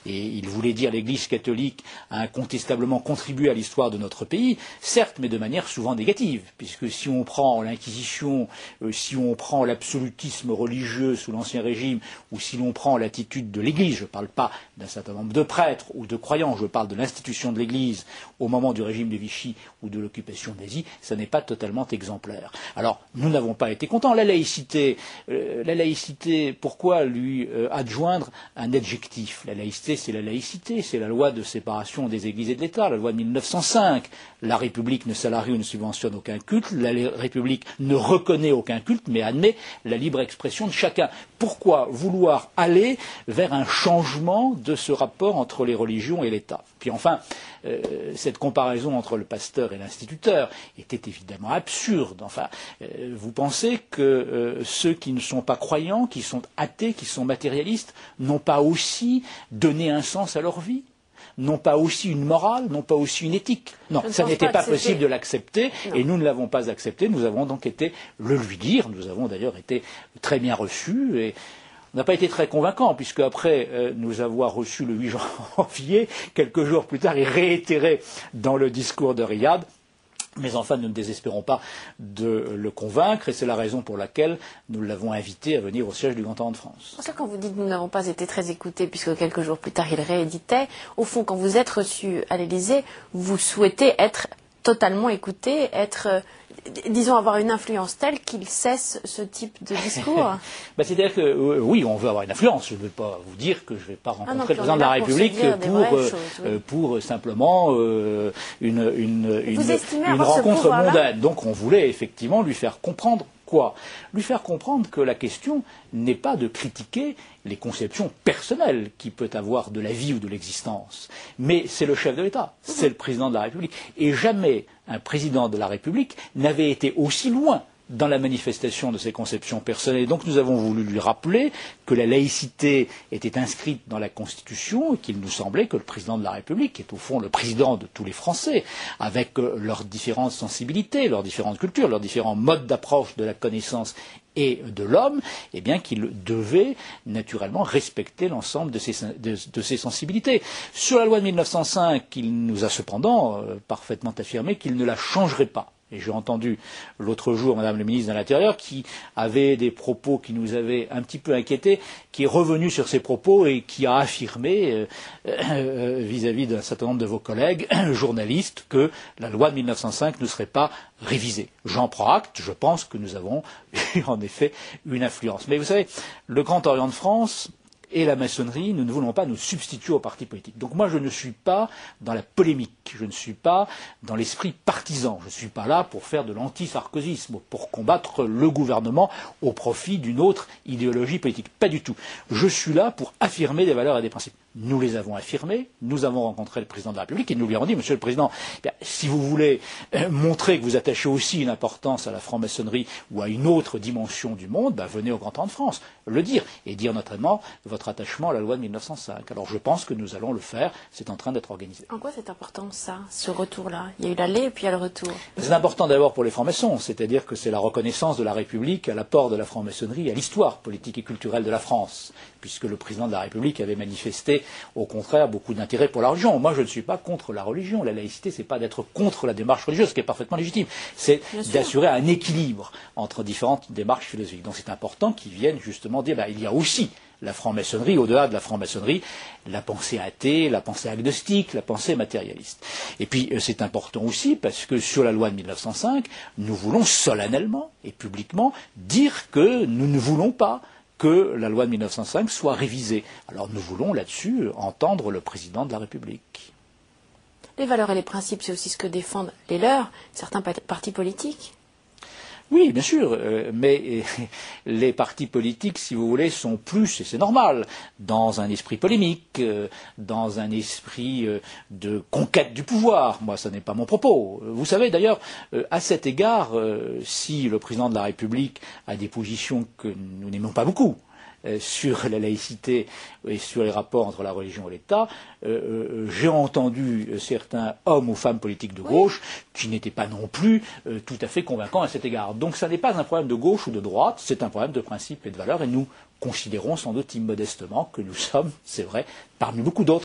Et il voulait dire l'Église catholique a incontestablement contribué à l'histoire de notre pays, certes, mais de manière souvent négative, puisque si on prend l'Inquisition, si on prend l'absolutisme religieux sous l'Ancien Régime, ou si l'on prend l'attitude de l'Église, je ne parle pas d'un certain nombre de prêtres ou de croyants, je parle de l'institution de l'Église au moment du régime de Vichy ou de l'occupation nazie, ça n'est pas totalement exemplaire. Alors, nous n'avons pas été contents. La laïcité, pourquoi lui adjoindre un adjectif? La laïcité, c'est la laïcité, c'est la loi de séparation des églises et de l'État, la loi de 1905. La République ne salarie ou ne subventionne aucun culte, la République ne reconnaît aucun culte, mais admet la libre expression de chacun. Pourquoi vouloir aller vers un changement de ce rapport entre les religions et l'État? Puis enfin, cette comparaison entre le pasteur et l'instituteur était évidemment absurde. Enfin, vous pensez que ceux qui ne sont pas croyants, qui sont athées, qui sont matérialistes, n'ont pas aussi donné un sens à leur vie? N'ont pas aussi une morale, n'ont pas aussi une éthique. Non, ça n'était pas possible de l'accepter, et nous ne l'avons pas accepté. Nous avons donc été le lui dire. Nous avons d'ailleurs été très bien reçus, et on n'a pas été très convaincants, puisque après nous avoir reçus le 8 janvier, quelques jours plus tard, il réitérait dans le discours de Riyad. Mais enfin, nous ne désespérons pas de le convaincre, et c'est la raison pour laquelle nous l'avons invité à venir au siège du Grand Orient de France. Pour ça, quand vous dites que nous n'avons pas été très écoutés, puisque quelques jours plus tard, il rééditait, au fond, quand vous êtes reçu à l'Élysée, vous souhaitez être totalement écouté, être, disons, avoir une influence telle qu'il cesse ce type de discours. C'est-à-dire que, oui, on veut avoir une influence. Je ne veux pas vous dire que je ne vais pas rencontrer le président de la République pour simplement une rencontre mondaine. Donc on voulait effectivement lui faire comprendre quoi? Lui faire comprendre que la question n'est pas de critiquer les conceptions personnelles qu'il peut avoir de la vie ou de l'existence, mais c'est le chef de l'État, c'est le président de la République. Et jamais un président de la République n'avait été aussi loin dans la manifestation de ses conceptions personnelles. Donc nous avons voulu lui rappeler que la laïcité était inscrite dans la Constitution et qu'il nous semblait que le président de la République, qui est au fond le président de tous les Français, avec leurs différentes sensibilités, leurs différentes cultures, leurs différents modes d'approche de la connaissance et de l'homme, eh bien qu'il devait naturellement respecter l'ensemble de ses sensibilités. Sur la loi de 1905, il nous a cependant parfaitement affirmé qu'il ne la changerait pas. Et j'ai entendu l'autre jour Madame le ministre de l'Intérieur qui avait des propos qui nous avaient un petit peu inquiétés, qui est revenu sur ces propos et qui a affirmé vis-à-vis d'un certain nombre de vos collègues journalistes que la loi de 1905 ne serait pas révisée. J'en prends acte, je pense que nous avons eu en effet une influence. Mais vous savez, le Grand Orient de France et la maçonnerie, nous ne voulons pas nous substituer aux partis politiques. Donc moi, je ne suis pas dans la polémique, je ne suis pas dans l'esprit partisan, je ne suis pas là pour faire de l'anti-sarkozysme, pour combattre le gouvernement au profit d'une autre idéologie politique. Pas du tout. Je suis là pour affirmer des valeurs et des principes. Nous les avons affirmés, nous avons rencontré le président de la République et nous lui avons dit, Monsieur le Président, si vous voulez montrer que vous attachez aussi une importance à la franc-maçonnerie ou à une autre dimension du monde, venez au Grand Orient de France, le dire, et dire notamment votre attachement à la loi de 1905. Alors je pense que nous allons le faire, c'est en train d'être organisé. En quoi c'est important ça, ce retour-là? Il y a eu l'aller et puis il y a le retour. C'est important d'abord pour les francs-maçons, c'est-à-dire que c'est la reconnaissance de la République à l'apport de la franc-maçonnerie à l'histoire politique et culturelle de la France, puisque le président de la République avait manifesté au contraire beaucoup d'intérêt pour la religion. Moi je ne suis pas contre la religion, la laïcité c'est pas d'être contre la démarche religieuse, ce qui est parfaitement légitime, c'est d'assurer un équilibre entre différentes démarches philosophiques. Donc c'est important qu'ils viennent justement dire il y a aussi la franc-maçonnerie, au-delà de la franc-maçonnerie, la pensée athée, la pensée agnostique, la pensée matérialiste. Et puis c'est important aussi parce que sur la loi de 1905, nous voulons solennellement et publiquement dire que nous ne voulons pas que la loi de 1905 soit révisée. Alors nous voulons là-dessus entendre le président de la République. Les valeurs et les principes, c'est aussi ce que défendent les leurs, certains partis politiques. Oui, bien sûr, mais les partis politiques, si vous voulez, sont plus, et c'est normal, dans un esprit polémique, dans un esprit de conquête du pouvoir. Moi, ce n'est pas mon propos. Vous savez, d'ailleurs, à cet égard, si le président de la République a des positions que nous n'aimons pas beaucoup, sur la laïcité et sur les rapports entre la religion et l'État, j'ai entendu certains hommes ou femmes politiques de gauche qui n'étaient pas non plus tout à fait convaincants à cet égard. Donc ça n'est pas un problème de gauche ou de droite, c'est un problème de principe et de valeur et nous considérons sans doute immodestement que nous sommes, c'est vrai, parmi beaucoup d'autres